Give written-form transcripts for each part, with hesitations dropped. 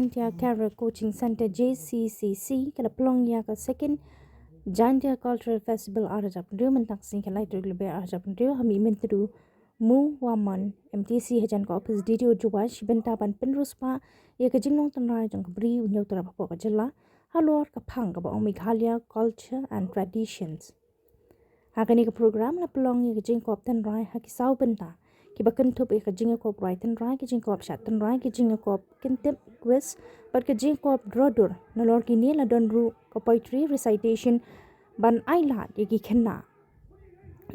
Jaiñtia Cultural Coaching Center JCCC kala pelong iaka second Jaiñtia Cultural Festival arajap ndu mentaksing kala itu lebih arajap ndu hami menteru mu waman MTC hajan ko office DTO juwash bentapan pynriewspah iaka jinglong tynrai jong kabri unyau tera papo kajela halor kapang kaba ong Meghalaya culture and traditions. Hakani ke program la pelong iaka jingkop tynrai hakisau benta kibakan tup iaka jingkop right tynrai ki jingkop shat tynrai ki jingkop kintip quiz but ke jingkop drodur nalor kini la donru ko poetry recitation ban ailat iki kena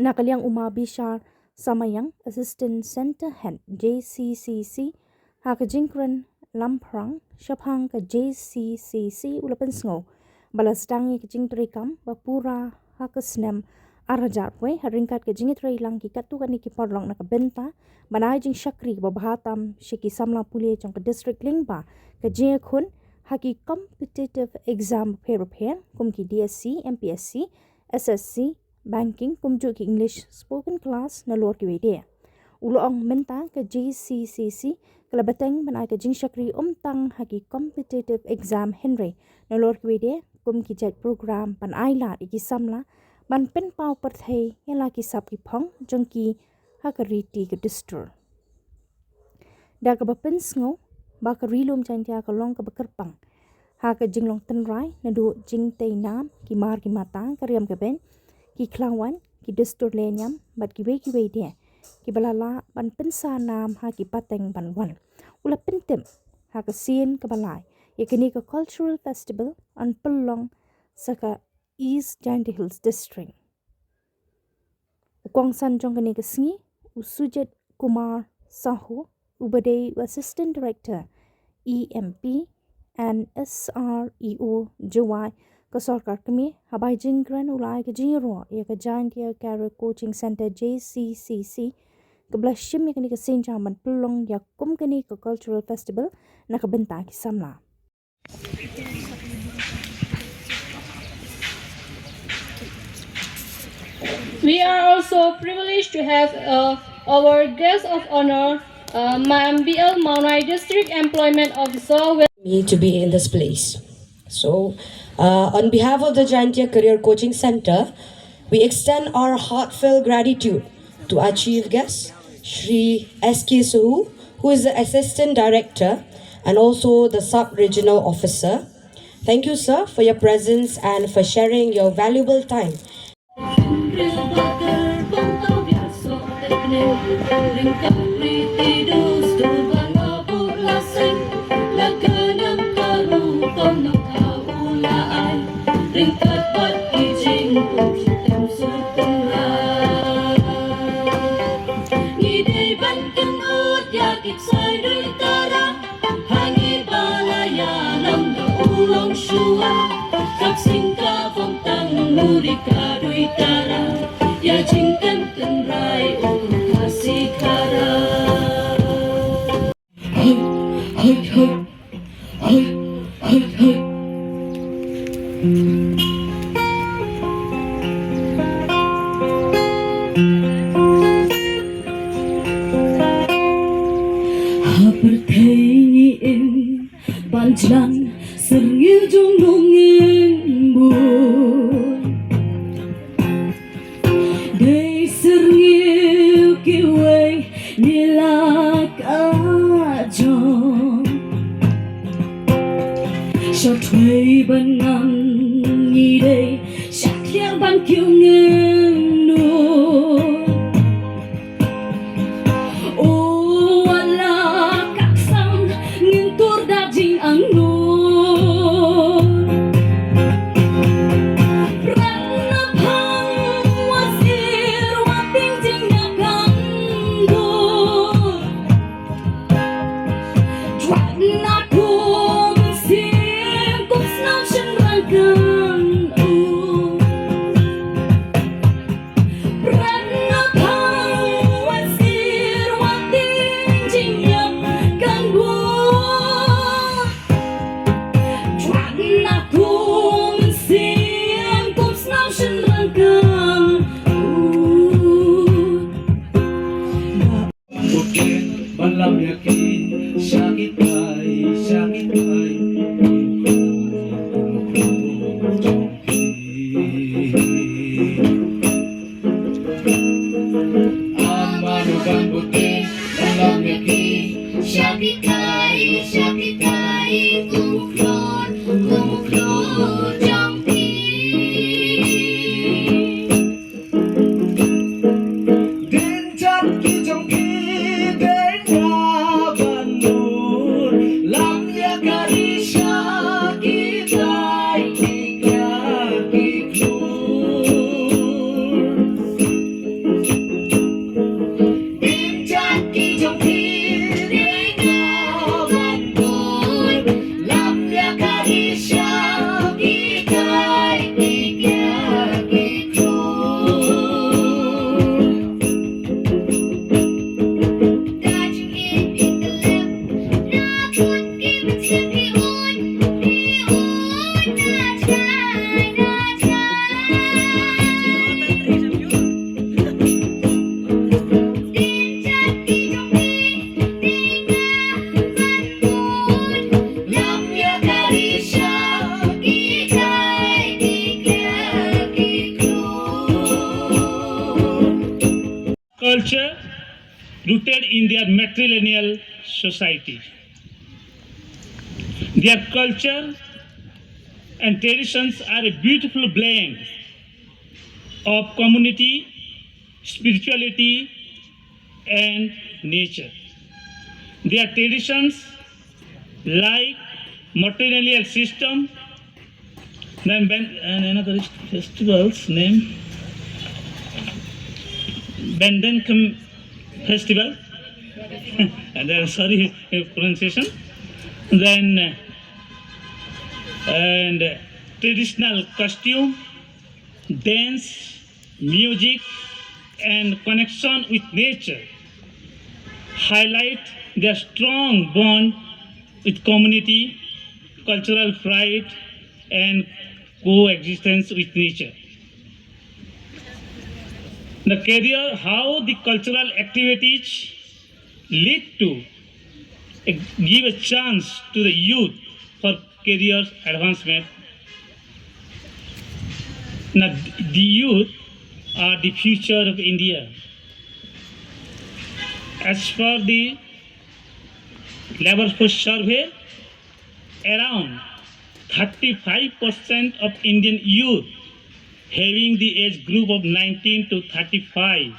nakaliang uma bishar samayang assistant center head JCCC haka jingkran lamprang shaphang ka JCCC ulapan sngo balasdang iki jingtrikam bapura haka snem arajat we haringkat ke jingitrai lang ki katu kan ki porlong nak benta banai jing shakri babahatam shiki samla pule jong ke district lingba ke je khun haki competitive exam prepare kum ki DSC MPSC SSC banking kum ju ki English spoken class na lor ki wede ulong menta ke JCCC kala bateng banai ke jing shakri tang haki competitive exam henry na lor ki wede kum ki jet program pan aila iki samla ban pen pau perthei yala ki sap ki phong jongki hakariti ke distur da ka bapen sngo ba ka rilum Jaiñtia ka long ka bakerpang ha ka jinglong tynrai na du jing tei nam ki mar ki mata kariam ka ben ki klawan ki distur lenyam bat ki we de ki balala ban pen sa nam ha ki pateng ban wan ula pentem ha ka sien ka balai yakini ka cultural festival an pynlong saka East Jaiñtia Hills District. Ukong san jong kani kesngi Usujet Kumar Sahu Ubade Assistant Director EMP and SREO Jawai ka sarkar kami habai jingran ulai ke jiro ya ka Jaiñtia Cultural Coaching Center JCCC ke blashim ya kani ke senjaman pynlong ya kum kani ke cultural festival na ka benta ki samla. We are also privileged to have our guest of honor, Ma'am BL Maunai District Employment Officer. Me to be in this place. So, on behalf of the Jaiñtia Career Coaching Center, we extend our heartfelt gratitude to our chief guest, Shri S.K. Sahu, who is the Assistant Director and also the Sub-Regional Officer. Thank you, sir, for your presence and for sharing your valuable time. Ya jingkan tynrai untuk kasih kara. Hai hai hai hai hai hai. Haperthei ni in banjlan serngil jong nongin bu. Cho thuê bên ngăn nghi đây chắc lẽ ban kiêu nghiêng nụ ô là các sang nghiêng tôi đã dinh ăn nụ rắn nắp hăng hoa xiên Culture rooted in their matrilineal society. Their culture and traditions are a beautiful blend of community, spirituality, and nature. Their traditions, like matrilineal system, then and another festival's name, Bandankam Festival, and sorry pronunciation, then and traditional costume, dance, music, and connection with nature highlight their strong bond with community, cultural pride, and coexistence with nature. The career, how the cultural activities lead to give a chance to the youth for career advancement. Now, the youth are the future of India. As per the labor force survey, around 35% of Indian youth having the age group of 19 to 35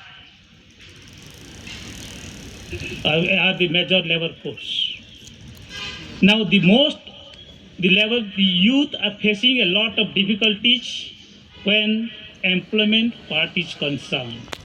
are the major labor force. Now the youth are facing a lot of difficulties when employment part is concerned.